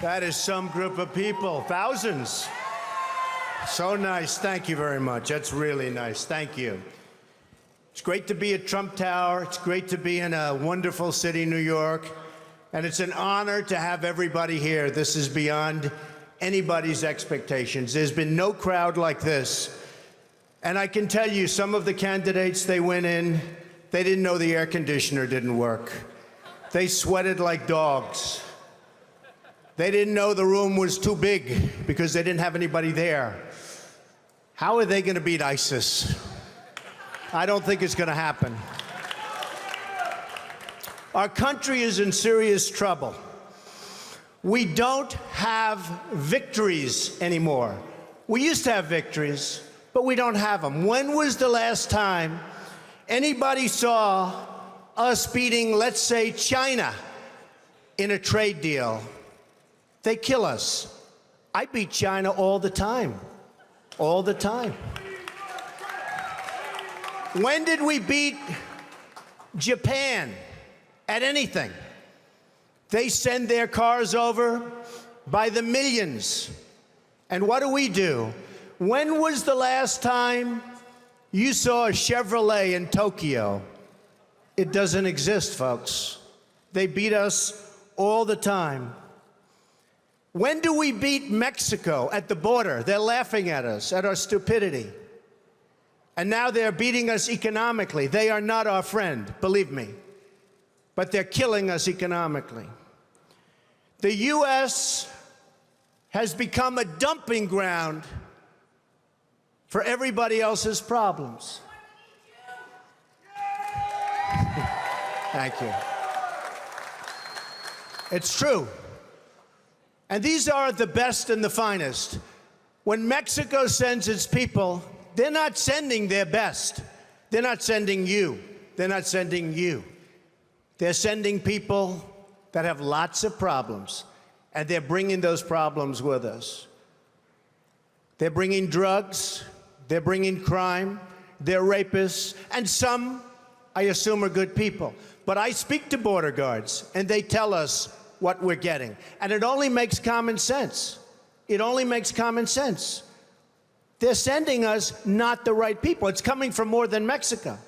That is some group of people, thousands. So nice. Thank you very much. That's really nice. Thank you. It's great to be at Trump Tower. It's great to be in a wonderful city, New York. And it's an honor to have everybody here. This is beyond anybody's expectations. There's been no crowd like this. And I can tell you, some of the candidates, they went in, they didn't know the air conditioner didn't work. They sweated like dogs. They didn't know the room was too big because they didn't have anybody there. How are they going to beat ISIS? I don't think it's going to happen. Our country is in serious trouble. We don't have victories anymore. We used to have victories, but we don't have them. When was the last time anybody saw us beating, let's say, China in a trade deal? They kill us. I beat China all the time. All the time. When did we beat Japan at anything? They send their cars over by the millions. And what do? When was the last time you saw a Chevrolet in Tokyo? It doesn't exist, folks. They beat us all the time. When do we beat Mexico at the border? They're laughing at us, at our stupidity. And now they're beating us economically. They are not our friend, believe me. But they're killing us economically. The U.S. has become a dumping ground for everybody else's problems. Thank you. It's true. And these are the best and the finest. When Mexico sends its people, they're not sending their best. They're not sending you. They're not sending you. They're sending people that have lots of problems, and they're bringing those problems with us. They're bringing drugs, they're bringing crime, they're rapists, and some, I assume, are good people. But I speak to border guards, and they tell us what we're getting. And it only makes common sense. It only makes common sense. They're sending us not the right people. It's coming from more than Mexico.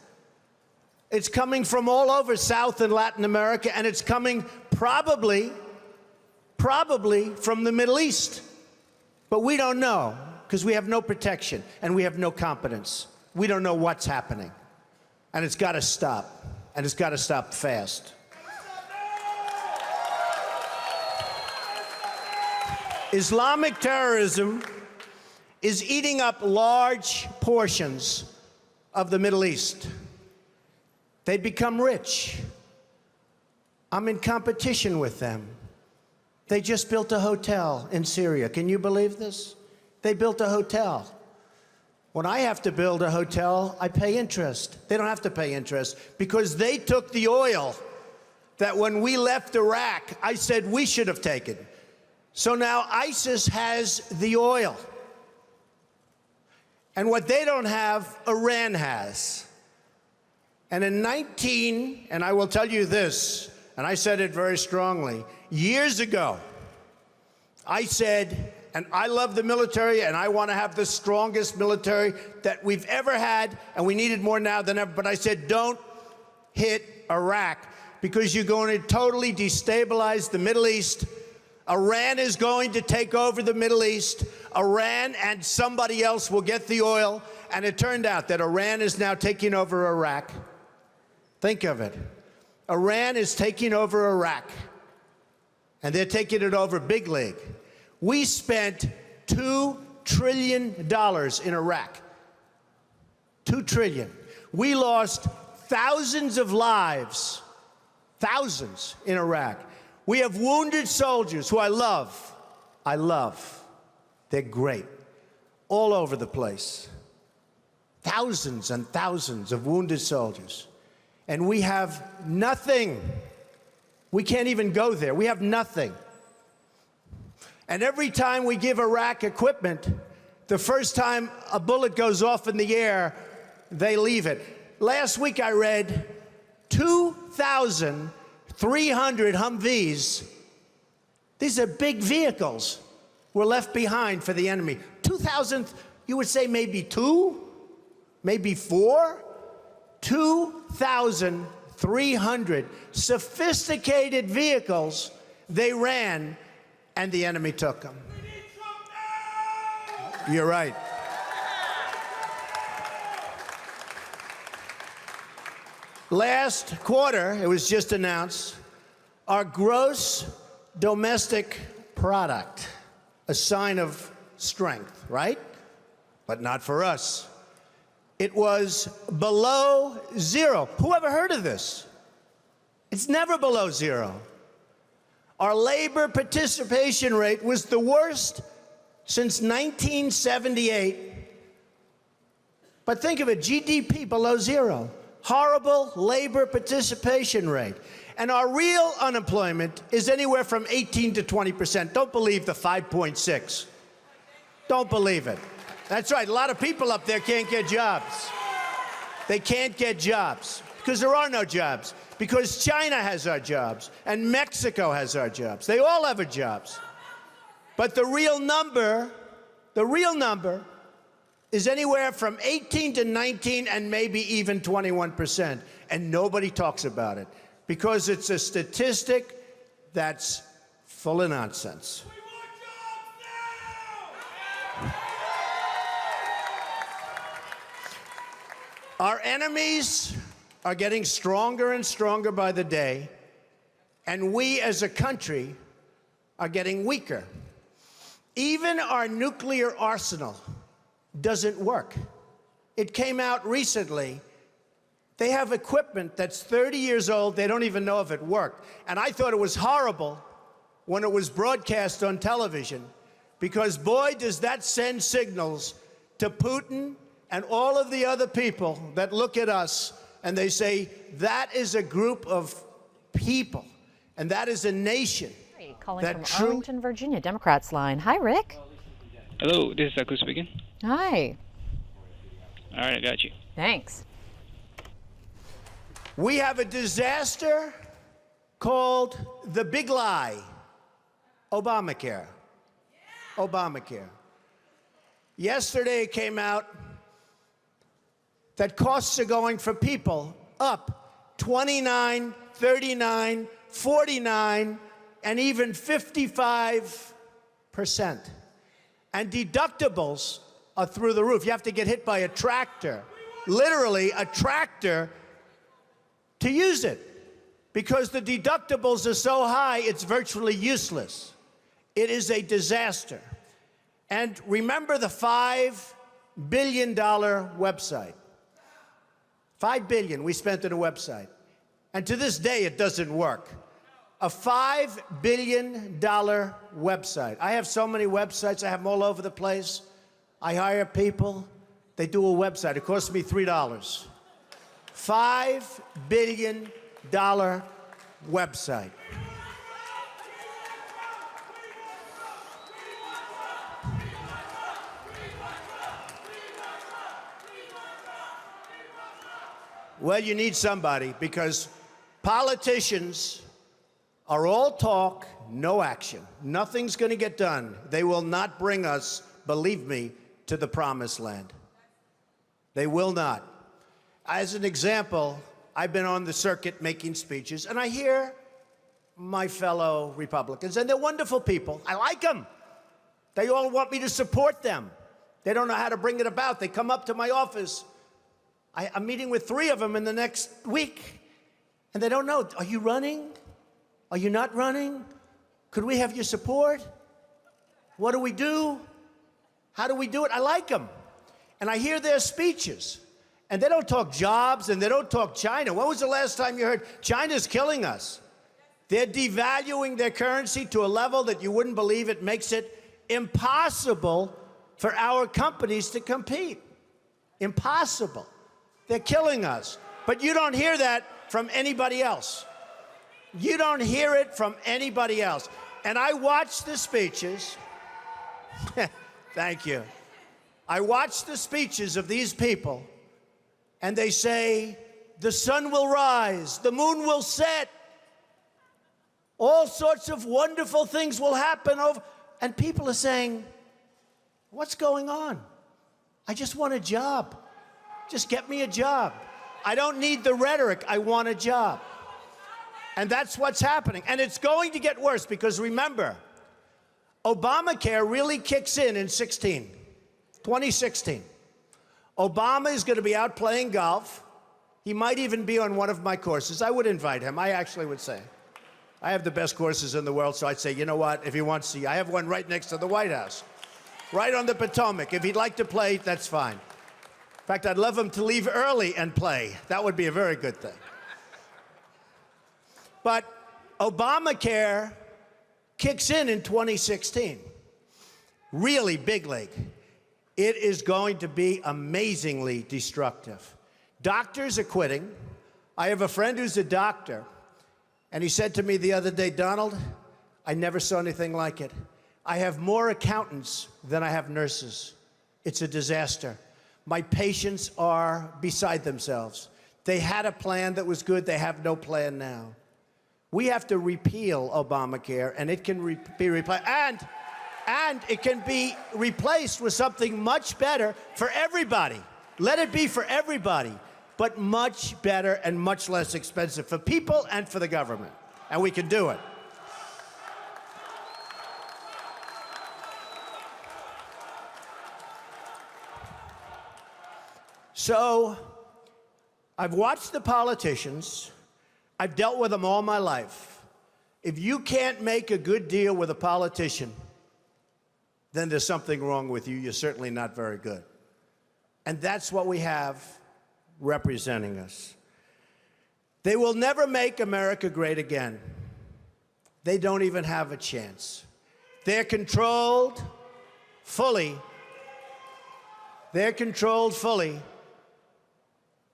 It's coming from all over South and Latin America, and it's coming probably from the Middle East. But we don't know, because we have no protection, and we have no competence. We don't know what's happening. And it's got to stop. And it's got to stop fast. Islamic terrorism is eating up large portions of the Middle East. They become rich. I'm in competition with them. They just built a hotel in Syria. Can you believe this? They built a hotel. When I have to build a hotel, I pay interest. They don't have to pay interest because they took the oil that when we left Iraq, I said we should have taken. So now ISIS has the oil. And what they don't have, Iran has. And in and I will tell you this, and I said it very strongly, years ago, I said, and I love the military, and I want to have the strongest military that we've ever had, and we need it more now than ever, but I said, don't hit Iraq, because you're going to totally destabilize the Middle East. Iran is going to take over the Middle East. Iran and somebody else will get the oil. And it turned out that Iran is now taking over Iraq. Think of it. Iran is taking over Iraq. And they're taking it over big league. We spent $2 trillion in Iraq. $2 trillion. We lost thousands of lives, thousands in Iraq. We have wounded soldiers who I love. I love. They're great. All over the place. Thousands and thousands of wounded soldiers. And we have nothing. We can't even go there. We have nothing. And every time we give Iraq equipment, the first time a bullet goes off in the air, they leave it. Last week I read 2,300 Humvees These are big vehicles were left behind for the enemy. 2,000, you would say maybe two, maybe four, 2,300 sophisticated vehicles they ran, and the enemy took them. You're right. Last quarter, it was just announced, our gross domestic product, a sign of strength, right? But not for us. It was below zero. Who ever heard of this? It's never below zero. Our labor participation rate was the worst since 1978. But think of it, GDP below zero. Horrible labor participation rate. And our real unemployment is anywhere from 18 to 20%. Don't believe the 5.6. Don't believe it. That's right, a lot of people up there can't get jobs. They can't get jobs because there are no jobs, because China has our jobs and Mexico has our jobs. They all have our jobs. But the real number is anywhere from 18 to 19 and maybe even 21%. And nobody talks about it because it's a statistic that's full of nonsense. We want jobs now! Our enemies are getting stronger and stronger by the day, and we as a country are getting weaker. Even our nuclear arsenal doesn't work. It came out recently. They have equipment that's 30 years old. They don't even know if it worked. And I thought it was horrible when it was broadcast on television, because boy, does that send signals to Putin and all of the other people that look at us and they say, that is a group of people and that is a nation. Calling from Arlington, Virginia, Democrats line. Hi, Rick. Hello, this is Aku speaking. Hi. All right, I got you. Thanks. We have a disaster called the big lie, Obamacare. Obamacare. Yesterday it came out that costs are going for people up 29, 39, 49, and even 55%. And deductibles are through the roof. You have to get hit by a tractor, literally a tractor, to use it, because the deductibles are so high, it's virtually useless. It is a disaster. And remember the $5 billion website. $5 billion we spent on a website. And to this day, it doesn't work. A $5 billion website. I have so many websites. I have them all over the place. I hire people. They do a website. It costs me $3. $5 billion website. Well, you need somebody, because politicians are all talk, no action. Nothing's going to get done. They will not bring us, believe me, to the promised land. They will not. As an example, I've been on the circuit making speeches, and I hear my fellow Republicans, and they're wonderful people. I like them. They all want me to support them. They don't know how to bring it about. They come up to my office. I'm meeting with 3 of them in the next week, and they don't know. Are you running? Are you not running? Could we have your support? What do we do? How do we do it? I like them. And I hear their speeches. And they don't talk jobs, and they don't talk China. When was the last time you heard China's killing us? They're devaluing their currency to a level that you wouldn't believe. It makes it impossible for our companies to compete. Impossible. They're killing us. But you don't hear that from anybody else. You don't hear it from anybody else. And I watch the speeches. Thank you. I watch the speeches of these people, and they say, the sun will rise, the moon will set. All sorts of wonderful things will happen and people are saying, what's going on? I just want a job. Just get me a job. I don't need the rhetoric. I want a job. And that's what's happening. And it's going to get worse because remember, Obamacare really kicks in 2016. Obama is going to be out playing golf. He might even be on one of my courses. I would invite him. I actually would say. I have the best courses in the world, so I'd say, you know what, if he wants to, I have one right next to the White House, right on the Potomac. If he'd like to play, that's fine. In fact, I'd love him to leave early and play. That would be a very good thing. But Obamacare kicks in 2016. Really big league. It is going to be amazingly destructive. Doctors are quitting. I have a friend who's a doctor, and he said to me the other day, Donald, I never saw anything like it. I have more accountants than I have nurses. It's a disaster. My patients are beside themselves. They had a plan that was good. They have no plan now. We have to repeal Obamacare, and it can be replaced. And it can be replaced with something much better for everybody. Let it be for everybody, but much better and much less expensive for people and for the government. And we can do it. So, I've watched the politicians. I've dealt with them all my life. If you can't make a good deal with a politician, then there's something wrong with you. You're certainly not very good. And that's what we have representing us. They will never make America great again. They don't even have a chance. They're controlled fully. They're controlled fully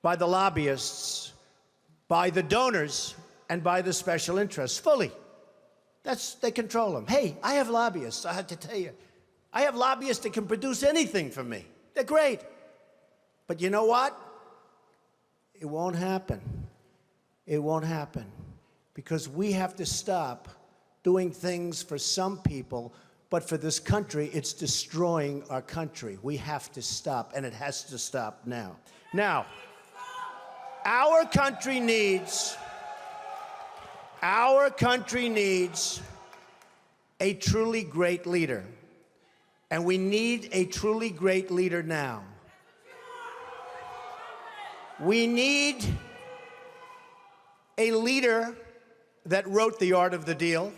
by the lobbyists, by the donors, and by the special interests, fully. They control them. Hey, I have lobbyists, I have to tell you. I have lobbyists that can produce anything for me. They're great. But you know what? It won't happen. It won't happen. Because we have to stop doing things for some people, but for this country, it's destroying our country. We have to stop, and it has to stop now. Now, our country needs a truly great leader. And we need a truly great leader now. We need a leader that wrote The Art of the Deal.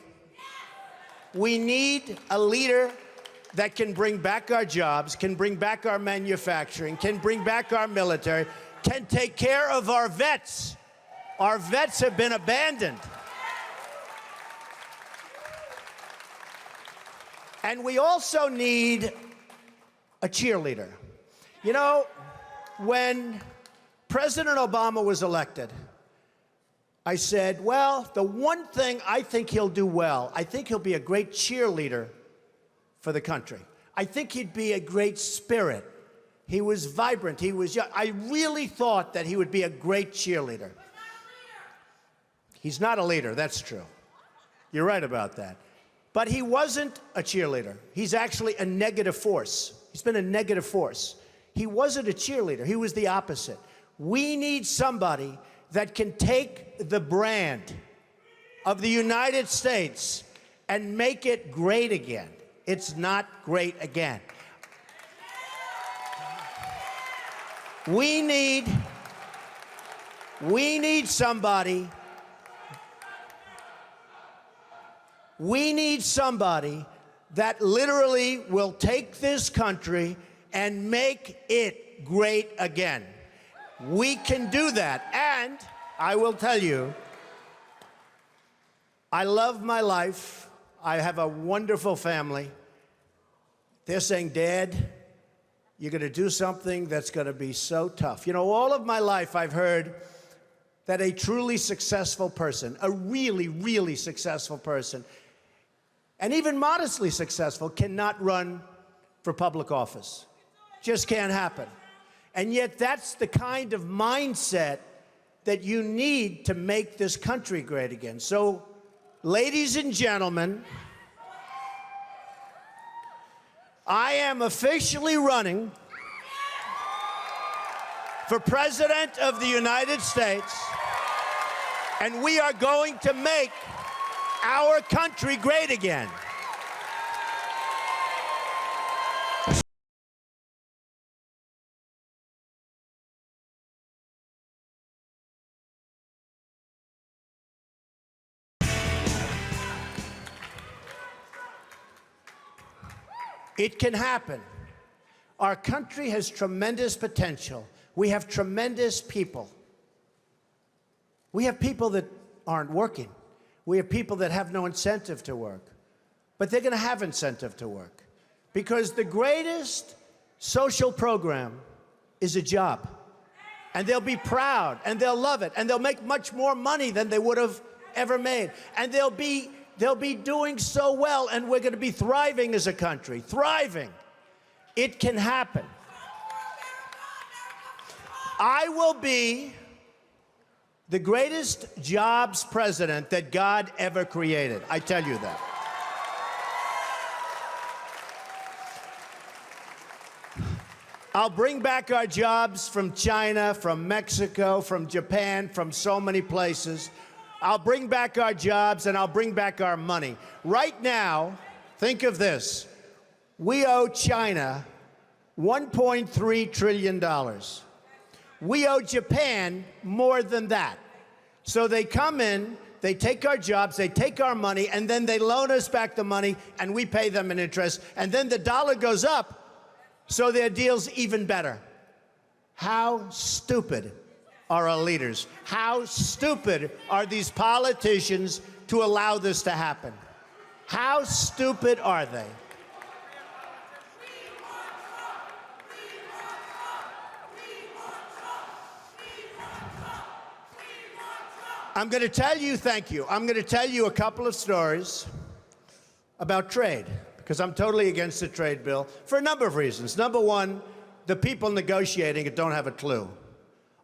We need a leader that can bring back our jobs, can bring back our manufacturing, can bring back our military, can take care of our vets. Our vets have been abandoned. And we also need a cheerleader. You know, when President Obama was elected, I said, well, the one thing I think he'll do well, I think he'll be a great cheerleader for the country. I think he'd be a great spirit. He was vibrant, he was young. I really thought that he would be a great cheerleader. He's not a leader, that's true. You're right about that. But he wasn't a cheerleader. He's actually a negative force. He's been a negative force. He wasn't a cheerleader. He was the opposite. We need somebody that can take the brand of the United States and make it great again. It's not great again. We need somebody. We need somebody that literally will take this country and make it great again. We can do that. And I will tell you, I love my life. I have a wonderful family. They're saying, Dad, you're going to do something that's going to be so tough. You know, all of my life I've heard that a truly successful person, a really, really successful person, and even modestly successful, cannot run for public office. Just can't happen. And yet that's the kind of mindset that you need to make this country great again. So ladies and gentlemen, I am officially running for President of the United States, and we are going to make our country great again. It can happen. Our country has tremendous potential. We have tremendous people. We have people that aren't working. We have people that have no incentive to work. But they're going to have incentive to work. Because the greatest social program is a job. And they'll be proud, and they'll love it, and they'll make much more money than they would have ever made. And they'll be doing so well, and we're going to be thriving as a country. Thriving. It can happen. I will be the greatest jobs president that God ever created. I tell you that. I'll bring back our jobs from China, from Mexico, from Japan, from so many places. I'll bring back our jobs, and I'll bring back our money. Right now, think of this. We owe China $1.3 trillion. We owe Japan more than that. So they come in, they take our jobs, they take our money, and then they loan us back the money, and we pay them in interest. And then the dollar goes up, so their deal's even better. How stupid are our leaders? How stupid are these politicians to allow this to happen? How stupid are they? I'm going to tell you, thank you. I'm going to tell you a couple of stories about trade, because I'm totally against the trade bill for a number of reasons. Number one, the people negotiating it don't have a clue.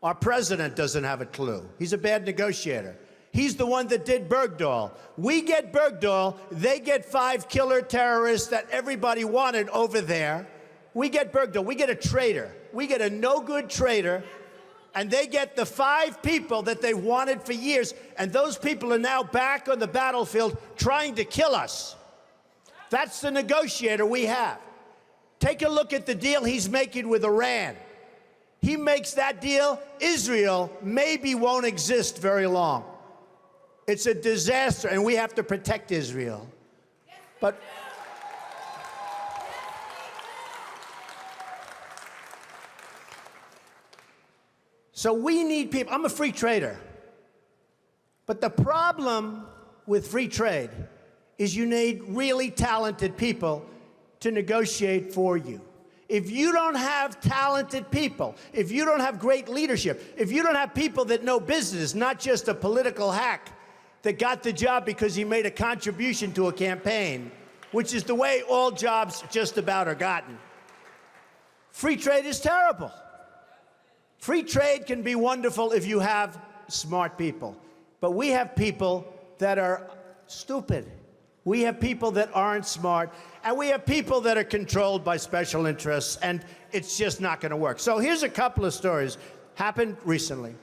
Our president doesn't have a clue. He's a bad negotiator. He's the one that did Bergdahl. We get Bergdahl, they get 5 killer terrorists that everybody wanted over there. We get Bergdahl, we get a traitor. We get a no-good traitor, and they get the 5 people that they wanted for years, and those people are now back on the battlefield trying to kill us. That's the negotiator we have. Take a look at the deal he's making with Iran. He makes that deal, Israel maybe won't exist very long. It's a disaster, and we have to protect Israel. But so we need people. I'm a free trader. But the problem with free trade is you need really talented people to negotiate for you. If you don't have talented people, if you don't have great leadership, if you don't have people that know business, not just a political hack that got the job because he made a contribution to a campaign, which is the way all jobs just about are gotten, free trade is terrible. Free trade can be wonderful if you have smart people. But we have people that are stupid. We have people that aren't smart, and we have people that are controlled by special interests, and it's just not going to work. So here's a couple of stories. Happened recently.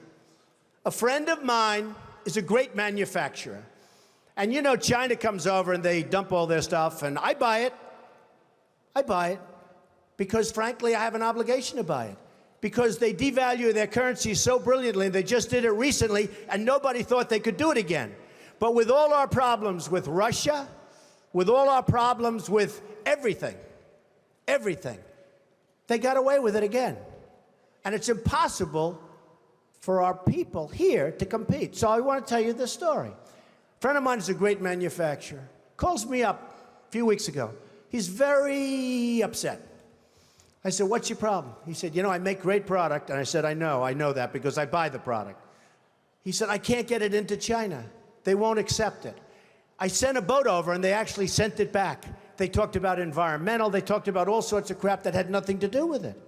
A friend of mine is a great manufacturer. And you know, China comes over and they dump all their stuff, and I buy it. I buy it because, frankly, I have an obligation to buy it. Because they devalue their currency so brilliantly, they just did it recently, and nobody thought they could do it again. But with all our problems with Russia, with all our problems with everything, they got away with it again. And it's impossible for our people here to compete. So I want to tell you this story. A friend of mine is a great manufacturer. Calls me up a few weeks ago. He's very upset. I said, what's your problem? He said, you know, I make great product. And I said, I know that because I buy the product. He said, I can't get it into China. They won't accept it. I sent a boat over, and they actually sent it back. They talked about environmental. They talked about all sorts of crap that had nothing to do with it.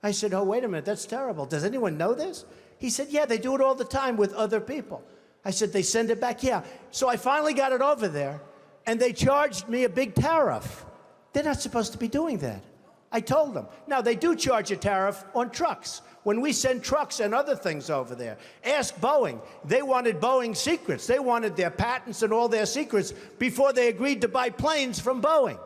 I said, oh, wait a minute, that's terrible. Does anyone know this? He said, yeah, they do it all the time with other people. I said, they send it back? Yeah. So I finally got it over there, and they charged me a big tariff. They're not supposed to be doing that. I told them. Now, they do charge a tariff on trucks. When we send trucks and other things over there, ask Boeing. They wanted Boeing secrets. They wanted their patents and all their secrets before they agreed to buy planes from Boeing.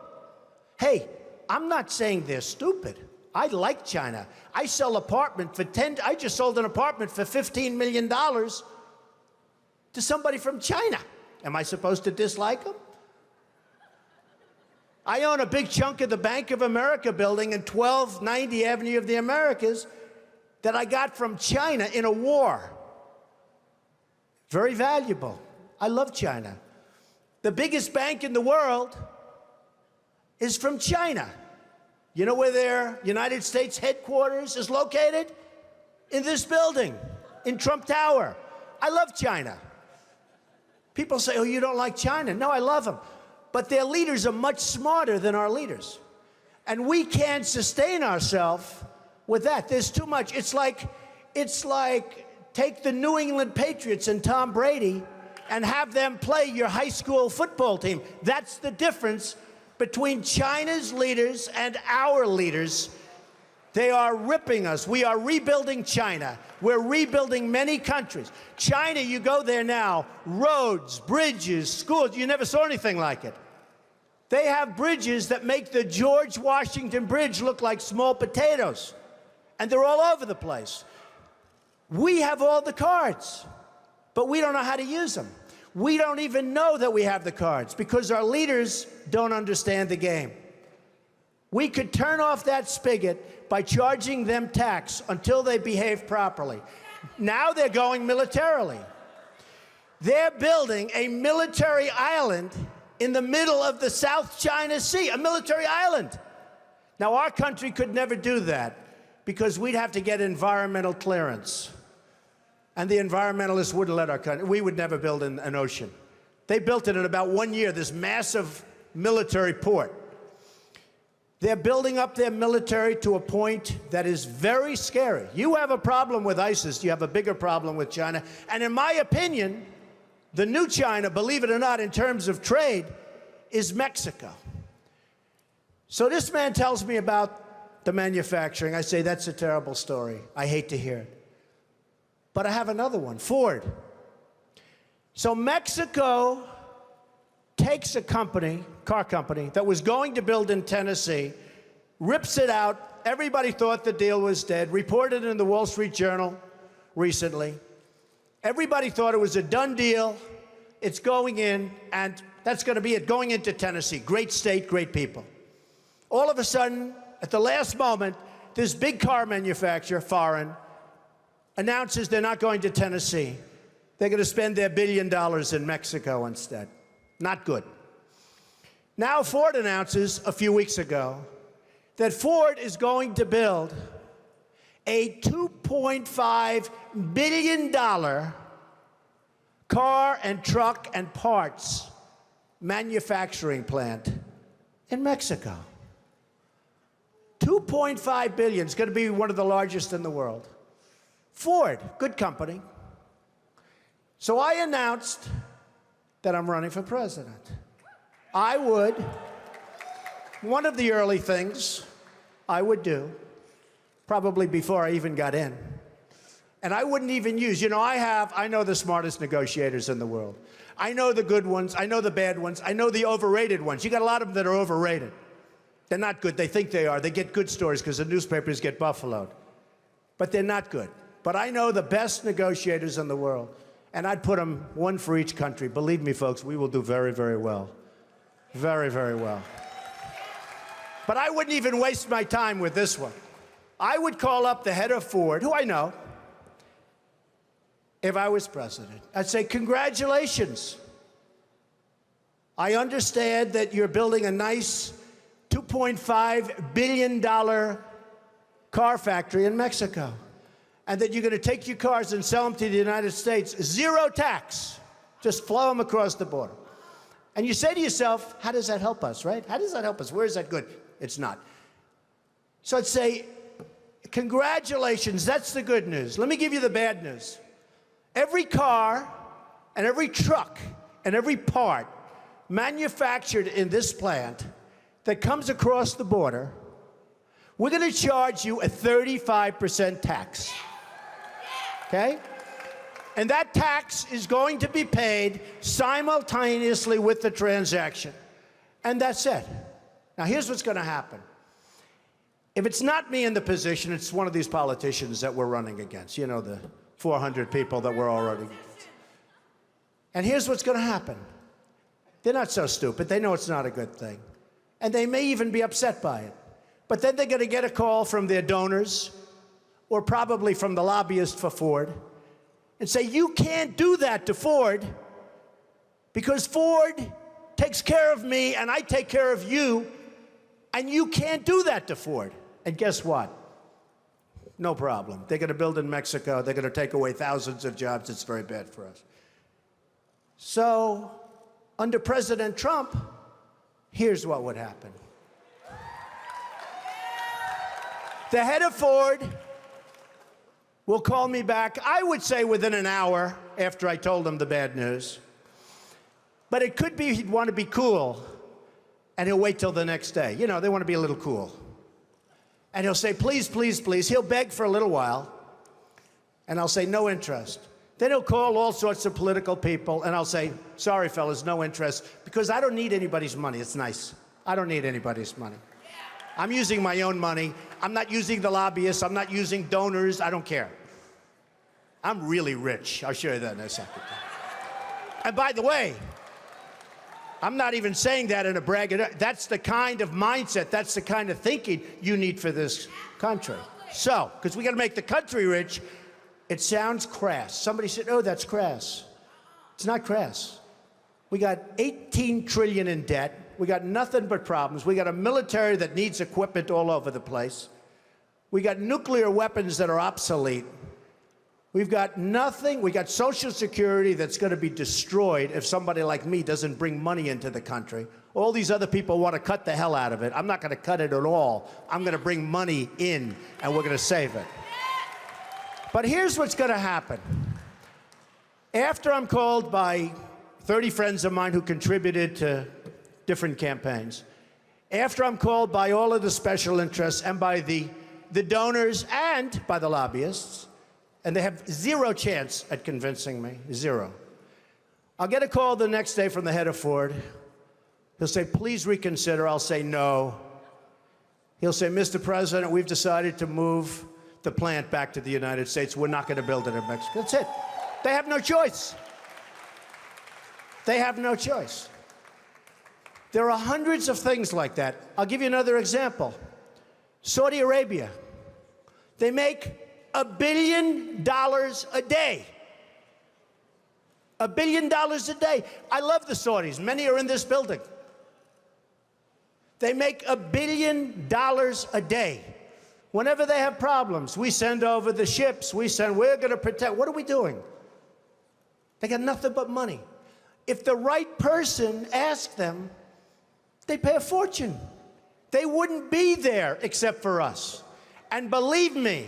Hey, I'm not saying they're stupid. I like China. I sell apartment for I just sold an apartment for $15 million to somebody from China. Am I supposed to dislike them? I own a big chunk of the Bank of America building in 1290 Avenue of the Americas that I got from China in a war. Very valuable. I love China. The biggest bank in the world is from China. You know where their United States headquarters is located? In this building, in Trump Tower. I love China. People say, oh, you don't like China. No, I love them. But their leaders are much smarter than our leaders. And we can't sustain ourselves with that. There's too much. It's like take the New England Patriots and Tom Brady and have them play your high school football team. That's the difference between China's leaders and our leaders. They are ripping us. We are rebuilding China. We're rebuilding many countries. China, you go there now, roads, bridges, schools, you never saw anything like it. They have bridges that make the George Washington Bridge look like small potatoes. And they're all over the place. We have all the cards, but we don't know how to use them. We don't even know that we have the cards because our leaders don't understand the game. We could turn off that spigot by charging them tax until they behave properly. Now they're going militarily. They're building a military island in the middle of the South China Sea, a military island. Now, our country could never do that because we'd have to get environmental clearance. And the environmentalists wouldn't let our country. We would never build an ocean. They built it in about 1 year, this massive military port. They're building up their military to a point that is very scary. You have a problem with ISIS, you have a bigger problem with China. And in my opinion, the new China, believe it or not, in terms of trade, is Mexico. So this man tells me about the manufacturing. I say, that's a terrible story. I hate to hear it. But I have another one, Ford. So Mexico takes a company, car company, that was going to build in Tennessee, rips it out. Everybody thought the deal was dead. Reported in the Wall Street Journal recently. Everybody thought it was a done deal. It's going in, and that's going to be it, going into Tennessee. Great state, great people. All of a sudden, at the last moment, this big car manufacturer, foreign, announces they're not going to Tennessee. They're going to spend their $1 billion in Mexico instead. Not good. Now Ford announces a few weeks ago that Ford is going to build a $2.5 billion car and truck and parts manufacturing plant in Mexico. $2.5 billion. It's going to be one of the largest in the world. Ford, good company. So I announced that I'm running for president. One of the early things I would do, probably before I even got in, and I wouldn't even use, I know the smartest negotiators in the world. I know the good ones, I know the bad ones, I know the overrated ones. You got a lot of them that are overrated. They're not good, they think they are. They get good stories because the newspapers get buffaloed. But they're not good. But I know the best negotiators in the world. And I'd put them one for each country. Believe me, folks, we will do very, very well. Very, very well. But I wouldn't even waste my time with this one. I would call up the head of Ford, who I know, if I was president. I'd say, congratulations. I understand that you're building a nice $2.5 billion car factory in Mexico, and that you're going to take your cars and sell them to the United States, zero tax, just flow them across the border. And you say to yourself, how does that help us, right? How does that help us? Where is that good? It's not. So I'd say, congratulations, that's the good news. Let me give you the bad news. Every car and every truck and every part manufactured in this plant that comes across the border, we're going to charge you a 35% tax. Okay? And that tax is going to be paid simultaneously with the transaction. And that's it. Now, here's what's going to happen. If it's not me in the position, it's one of these politicians that we're running against. You know, the 400 people that we're already against. And here's what's going to happen. They're not so stupid. They know it's not a good thing. And they may even be upset by it. But then they're going to get a call from their donors, or probably from the lobbyist for Ford, and say, you can't do that to Ford because Ford takes care of me and I take care of you, and you can't do that to Ford. And guess what? No problem. They're going to build in Mexico. They're going to take away thousands of jobs. It's very bad for us. So, under President Trump, here's what would happen. The head of Ford will call me back, I would say within an hour after I told him the bad news. But it could be he'd want to be cool, and he'll wait till the next day. You know, they want to be a little cool. And he'll say, please, please, please. He'll beg for a little while, and I'll say, no interest. Then he'll call all sorts of political people, and I'll say, sorry, fellas, no interest, because I don't need anybody's money. It's nice. I don't need anybody's money. I'm using my own money. I'm not using the lobbyists. I'm not using donors. I don't care. I'm really rich. I'll show you that in a second. And by the way, I'm not even saying that in a braggadocious. That's the kind of mindset, that's the kind of thinking you need for this country. So, because we got to make the country rich, it sounds crass. Somebody said, oh, that's crass. It's not crass. We got $18 trillion in debt. We got nothing but problems. We got a military that needs equipment all over the place. We got nuclear weapons that are obsolete. We've got nothing. We got Social Security that's going to be destroyed if somebody like me doesn't bring money into the country. All these other people want to cut the hell out of it. I'm not going to cut it at all. I'm going to bring money in, and we're going to save it. But here's what's going to happen. After I'm called by 30 friends of mine who contributed to different campaigns, after I'm called by all of the special interests and by the donors and by the lobbyists, and they have zero chance at convincing me, zero. I'll get a call the next day from the head of Ford. He'll say, please reconsider. I'll say no. He'll say, Mr. President, we've decided to move the plant back to the United States. We're not going to build it in Mexico. That's it. They have no choice. They have no choice. There are hundreds of things like that. I'll give you another example. Saudi Arabia. They make $1 billion a day. $1 billion a day. I love the Saudis. Many are in this building. They make $1 billion a day. Whenever they have problems, we send over the ships. We're going to protect. What are we doing? They got nothing but money. If the right person asked them, they pay a fortune. They wouldn't be there except for us. And believe me,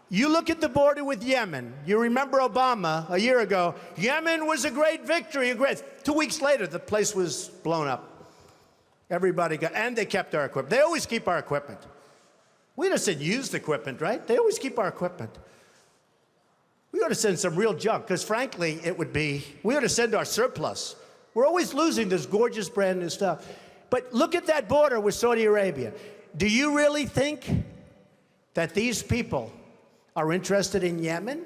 you look at the border with Yemen. You remember Obama a year ago. Yemen was a great victory. 2 weeks later, the place was blown up. Everybody got, and they kept our equipment. They always keep our equipment. We just said used equipment, right? They always keep our equipment. We ought to send some real junk, because frankly, we ought to send our surplus. We're always losing this gorgeous brand new stuff. But look at that border with Saudi Arabia. Do you really think that these people are interested in Yemen?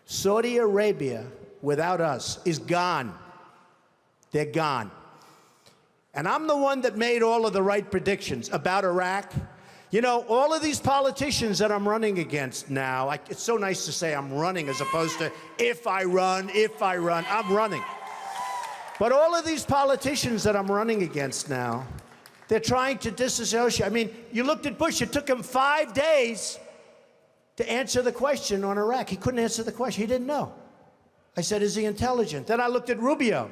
Saudi Arabia, without us, is gone. They're gone. And I'm the one that made all of the right predictions about Iraq. You know, all of these politicians that I'm running against now, it's so nice to say I'm running as opposed to if I run, I'm running. But all of these politicians that I'm running against now, they're trying to disassociate. I mean, you looked at Bush, it took him 5 days to answer the question on Iraq. He couldn't answer the question, he didn't know. I said, is he intelligent? Then I looked at Rubio.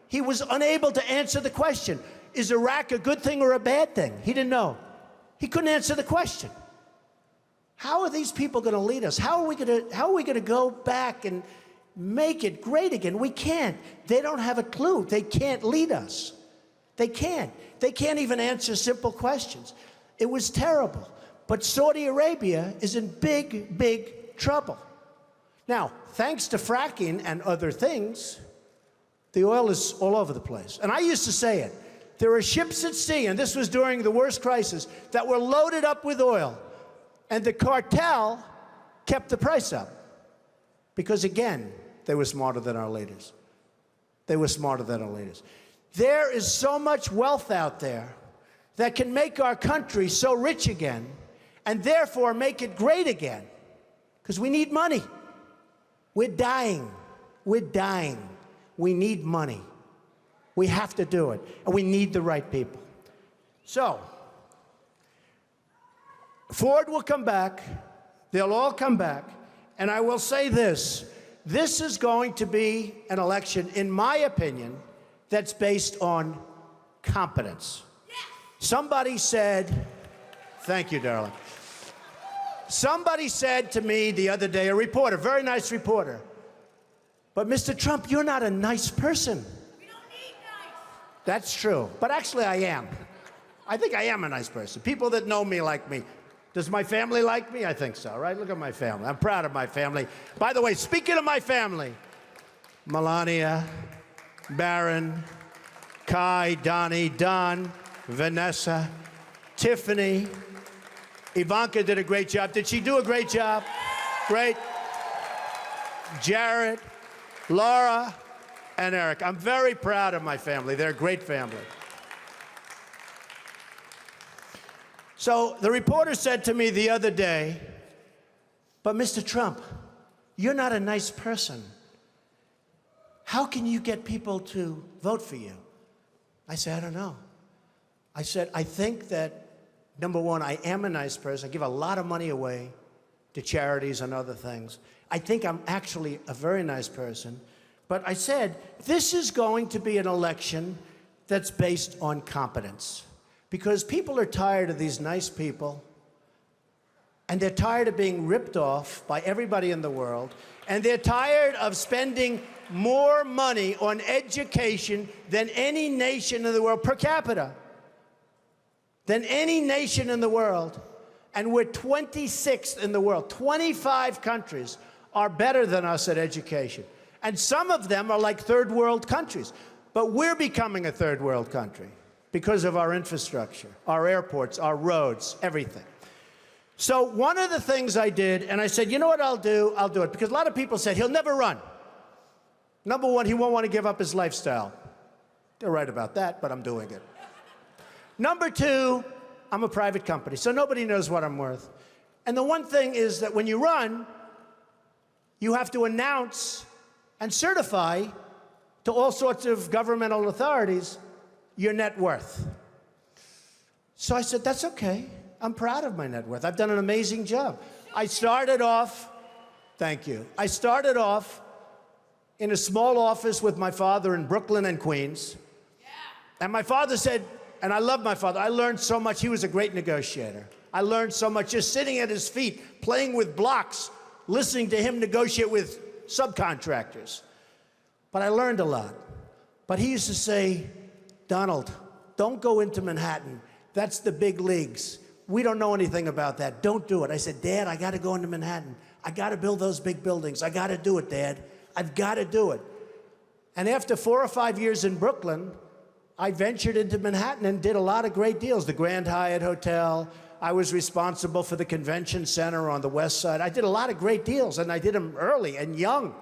He was unable to answer the question. Is Iraq a good thing or a bad thing? He didn't know. He couldn't answer the question. How are these people going to lead us? How are we going to go back and make it great again. We can't. They don't have a clue. They can't lead us. They can't. They can't even answer simple questions. It was terrible. But Saudi Arabia is in big, big trouble. Now, thanks to fracking and other things, the oil is all over the place. And I used to say it. There are ships at sea, and this was during the worst crisis, that were loaded up with oil. And the cartel kept the price up. Because, again, they were smarter than our leaders. They were smarter than our leaders. There is so much wealth out there that can make our country so rich again, and therefore make it great again. Because we need money. We're dying. We're dying. We need money. We have to do it. And we need the right people. So, Ford will come back. They'll all come back. And I will say this. This is going to be an election, in my opinion, that's based on competence. Somebody said, thank you, darling. Somebody said to me the other day, a reporter, very nice reporter, but Mr. Trump, you're not a nice person. We don't need nice. That's true, but actually I am. I think I am a nice person. People that know me like me. Does my family like me? I think so, right? Look at my family. I'm proud of my family. By the way, speaking of my family, Melania, Barron, Kai, Donnie, Don, Vanessa, Tiffany, Ivanka did a great job. Did she do a great job? Great. Jared, Laura, and Eric. I'm very proud of my family. They're a great family. So the reporter said to me the other day, but Mr. Trump, you're not a nice person. How can you get people to vote for you? I said, I don't know. I said, I think that, number one, I am a nice person. I give a lot of money away to charities and other things. I think I'm actually a very nice person. But I said, this is going to be an election that's based on competence. Because people are tired of these nice people, and they're tired of being ripped off by everybody in the world, and they're tired of spending more money on education than any nation in the world per capita. Than any nation in the world. And we're 26th in the world. 25 countries are better than us at education. And some of them are like third world countries. But we're becoming a third world country because of our infrastructure, our airports, our roads, everything. So one of the things I did, and I said, you know what I'll do? I'll do it. Because a lot of people said, he'll never run. Number one, he won't want to give up his lifestyle. They're right about that, but I'm doing it. Number two, I'm a private company, so nobody knows what I'm worth. And the one thing is that when you run, you have to announce and certify to all sorts of governmental authorities your net worth. So I said, that's okay. I'm proud of my net worth. I've done an amazing job. I started off, thank you. I started off in a small office with my father in Brooklyn and Queens. And my father said, and I love my father, I learned so much. He was a great negotiator. I learned so much just sitting at his feet, playing with blocks, listening to him negotiate with subcontractors. But I learned a lot. But he used to say, Donald, don't go into Manhattan. That's the big leagues. We don't know anything about that. Don't do it. I said, Dad, I got to go into Manhattan. I got to build those big buildings. I got to do it, Dad. I've got to do it. And after 4 or 5 years in Brooklyn, I ventured into Manhattan and did a lot of great deals. The Grand Hyatt Hotel. I was responsible for the convention center on the west side. I did a lot of great deals, and I did them early and young.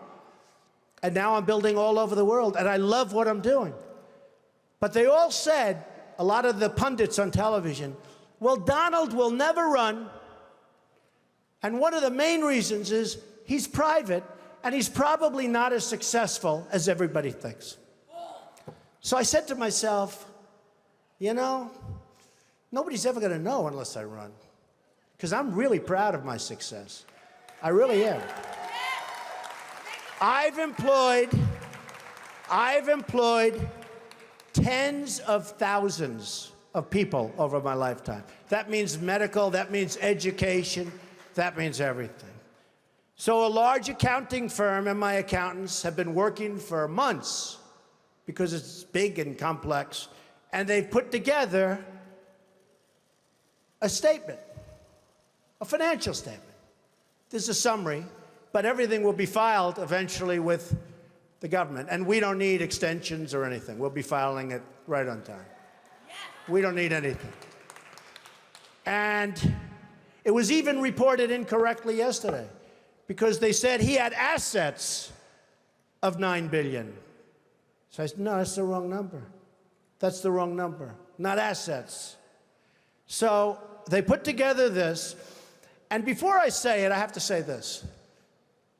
And now I'm building all over the world, and I love what I'm doing. But they all said, a lot of the pundits on television, well, Donald will never run. And one of the main reasons is he's private, and he's probably not as successful as everybody thinks. So I said to myself, you know, nobody's ever going to know unless I run. Because I'm really proud of my success. I really am. I've employed tens of thousands of people over my lifetime. That means medical, that means education, that means everything. So a large accounting firm and my accountants have been working for months because it's big and complex, and they've put together a statement, a financial statement. This is a summary, but everything will be filed eventually with the government, and we don't need extensions or anything. We'll be filing it right on time. We don't need anything. And it was even reported incorrectly yesterday, because they said he had assets of $9 billion. So I said, no, that's the wrong number. That's the wrong number, not assets. So they put together this, and before I say it, I have to say this.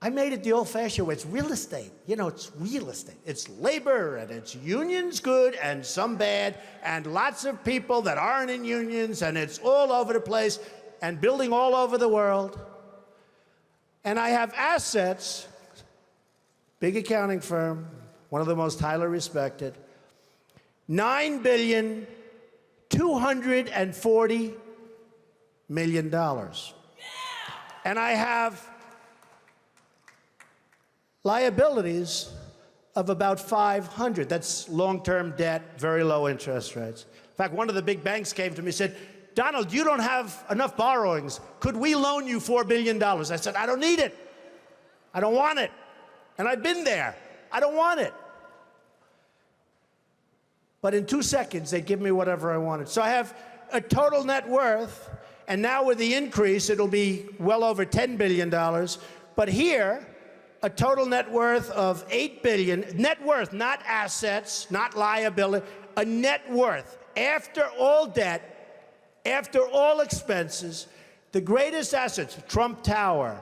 I made it the old-fashioned way. It's real estate. You know, it's real estate. It's labor, and it's unions good and some bad, and lots of people that aren't in unions, and it's all over the place, and building all over the world. And I have assets, big accounting firm, one of the most highly respected, $9,240 million. And I have liabilities of about 500. That's long-term debt, very low interest rates. In fact, one of the big banks came to me and said, Donald, you don't have enough borrowings. Could we loan you $4 billion? I said, I don't need it. I don't want it. And I've been there. I don't want it. But in 2 seconds, they give me whatever I wanted. So I have a total net worth, and now with the increase, it'll be well over $10 billion. But here, a total net worth of $8 billion. Net worth, not assets, not liability, a net worth. After all debt, after all expenses, the greatest assets, Trump Tower,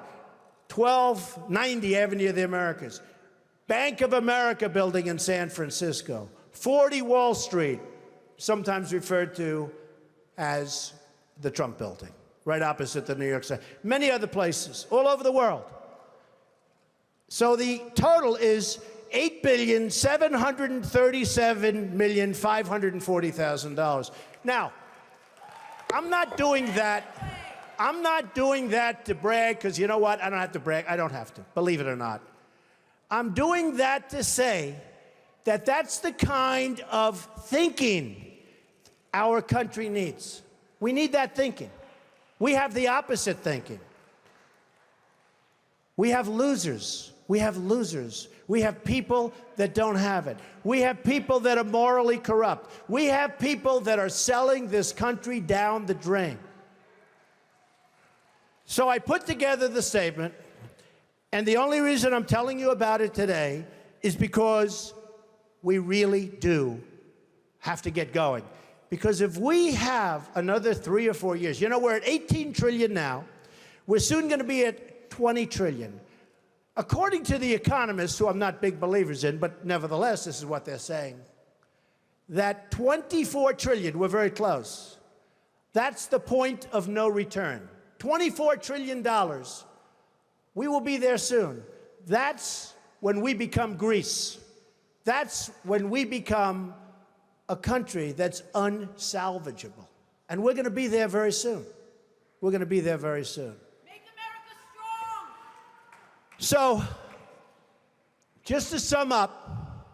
1290 Avenue of the Americas, Bank of America building in San Francisco, 40 Wall Street, sometimes referred to as the Trump building, right opposite the New York City, many other places, all over the world. So the total is $8,737,540,000. Now, I'm not doing that. I'm not doing that to brag, because you know what? I don't have to brag. I don't have to, believe it or not. I'm doing that to say that that's the kind of thinking our country needs. We need that thinking. We have the opposite thinking. We have losers. We have losers. We have people that don't have it. We have people that are morally corrupt. We have people that are selling this country down the drain. So I put together the statement, and the only reason I'm telling you about it today is because we really do have to get going. Because if we have another 3 or 4 years, you know, we're at 18 trillion now. We're soon going to be at 20 trillion. According to the economists, who I'm not big believers in, but nevertheless, this is what they're saying, that 24 trillion, we're very close. That's the point of no return. $24 trillion. We will be there soon. That's when we become Greece. That's when we become a country that's unsalvageable. And we're going to be there very soon. We're going to be there very soon. Make America strong! So, just to sum up,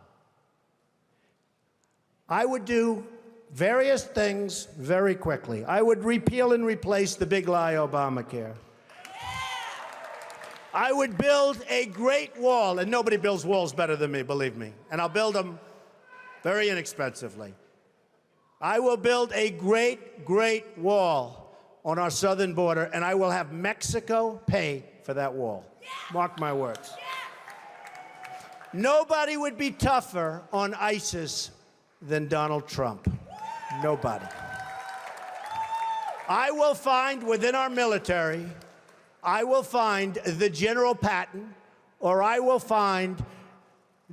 I would do various things very quickly. I would repeal and replace the big lie Obamacare. I would build a great wall, and nobody builds walls better than me, believe me. And I'll build them very inexpensively. I will build a great, great wall on our southern border, and I will have Mexico pay for that wall. Mark my words. Nobody would be tougher on ISIS than Donald Trump. Nobody. I will find within our military, I will find the General Patton, or I will find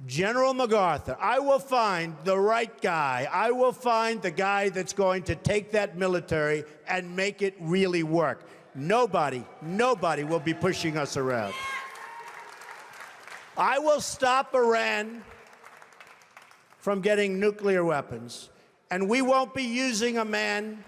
General MacArthur. I will find the right guy. I will find the guy that's going to take that military and make it really work. Nobody will be pushing us around. I will stop Iran from getting nuclear weapons, and we won't be using a man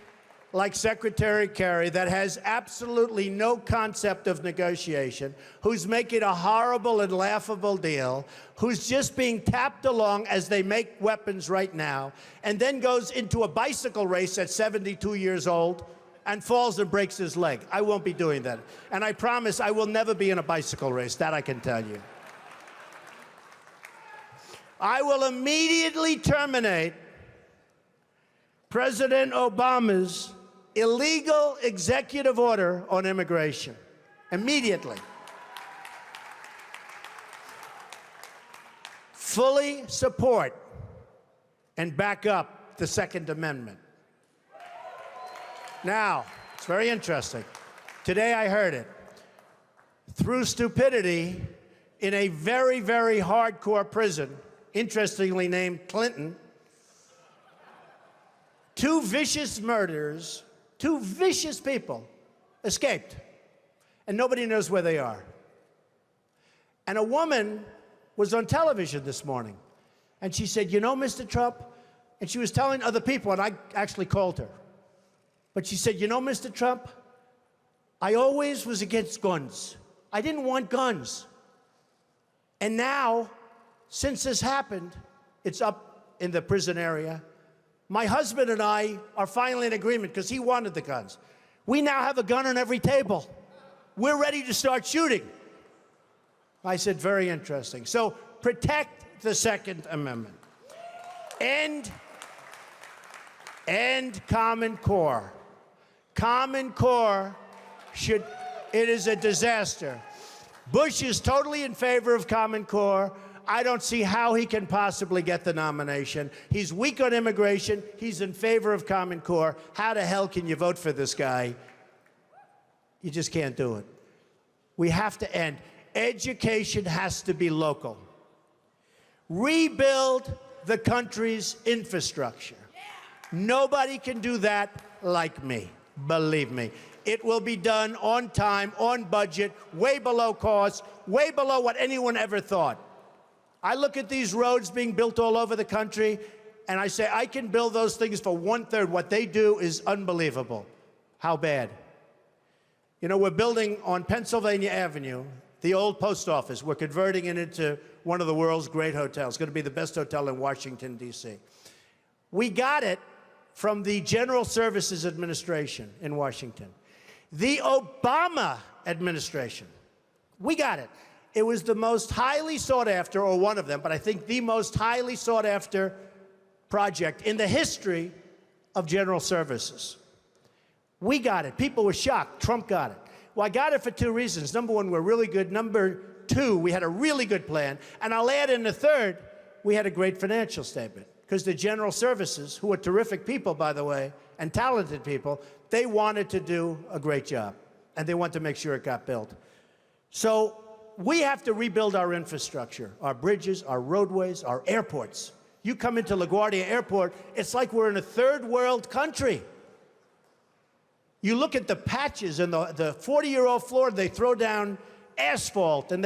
like Secretary Kerry that has absolutely no concept of negotiation, who's making a horrible and laughable deal, who's just being tapped along as they make weapons right now, and then goes into a bicycle race at 72 years old and falls and breaks his leg. I won't be doing that. And I promise I will never be in a bicycle race. That I can tell you. I will immediately terminate President Obama's illegal executive order on immigration. Immediately. Fully support and back up the Second Amendment. Now, it's very interesting. Today I heard it. Through stupidity, in a very, very hardcore prison, interestingly named Clinton, two vicious murderers, two vicious people escaped, and nobody knows where they are. And a woman was on television this morning, and she said, you know, Mr. Trump, and she was telling other people, and I actually called her, but she said, you know, Mr. Trump, I always was against guns. I didn't want guns. And now, since this happened, it's up in the prison area, my husband and I are finally in agreement because he wanted the guns. We now have a gun on every table. We're ready to start shooting. I said, very interesting. So protect the Second Amendment. End Common Core. Common Core it is a disaster. Bush is totally in favor of Common Core. I don't see how he can possibly get the nomination. He's weak on immigration. He's in favor of Common Core. How the hell can you vote for this guy? You just can't do it. We have to end. Education has to be local. Rebuild the country's infrastructure. Nobody can do that like me, believe me. It will be done on time, on budget, way below cost, way below what anyone ever thought. I look at these roads being built all over the country, and I say, I can build those things for 1/3. What they do is unbelievable. How bad? You know, we're building on Pennsylvania Avenue, the old post office. We're converting it into one of the world's great hotels. It's going to be the best hotel in Washington, D.C. We got it from the General Services Administration in Washington. The Obama administration, we got it. It was the most highly sought after, or one of them, but I think the most highly sought after project in the history of General Services. We got it. People were shocked. Trump got it. Well, I got it for two reasons. Number one, we're really good. Number two, we had a really good plan. And I'll add in the third, we had a great financial statement. Because the General Services, who are terrific people, by the way, and talented people, they wanted to do a great job. And they wanted to make sure it got built. So we have to rebuild our infrastructure, our bridges, our roadways, our airports. You come into LaGuardia Airport, it's like we're in a third world country. You look at the patches and the 40-year-old floor, they throw down asphalt, and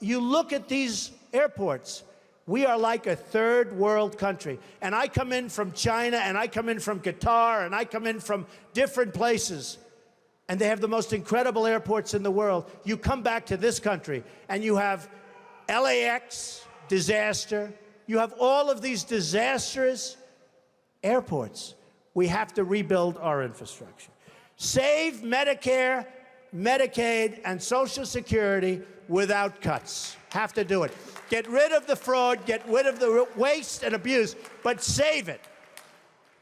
you look at these airports, we are like a third world country. And I come in from China, and I come in from Qatar, and I come in from different places, and they have the most incredible airports in the world. You come back to this country, and you have LAX, disaster. You have all of these disastrous airports. We have to rebuild our infrastructure. Save Medicare, Medicaid, and Social Security without cuts. Have to do it. Get rid of the fraud, get rid of the waste and abuse, but save it.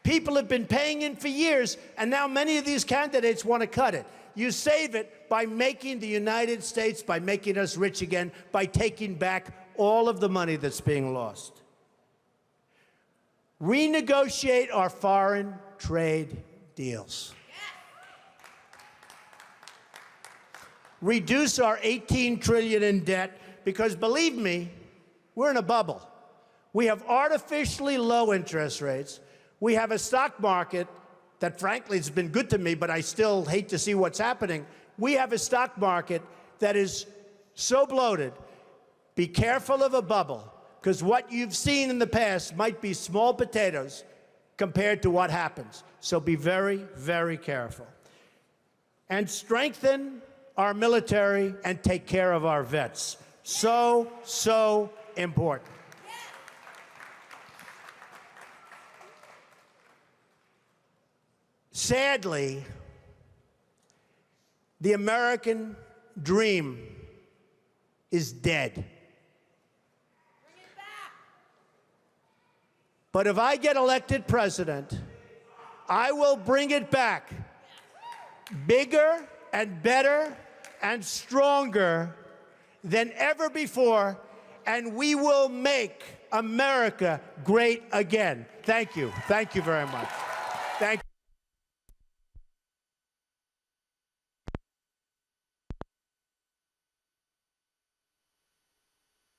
People have been paying in for years, and now many of these candidates want to cut it. You save it by making the United States, by making us rich again, by taking back all of the money that's being lost. Renegotiate our foreign trade deals. Reduce our $18 trillion in debt, because believe me, we're in a bubble. We have artificially low interest rates. We have a stock market that, frankly, has been good to me, but I still hate to see what's happening. We have a stock market that is so bloated. Be careful of a bubble, because what you've seen in the past might be small potatoes compared to what happens. So be very, very careful. And strengthen our military and take care of our vets. So, so important. Sadly, the American dream is dead. But if I get elected president, I will bring it back bigger and better and stronger than ever before, and we will make America great again. Thank you. Thank you very much. Thank you.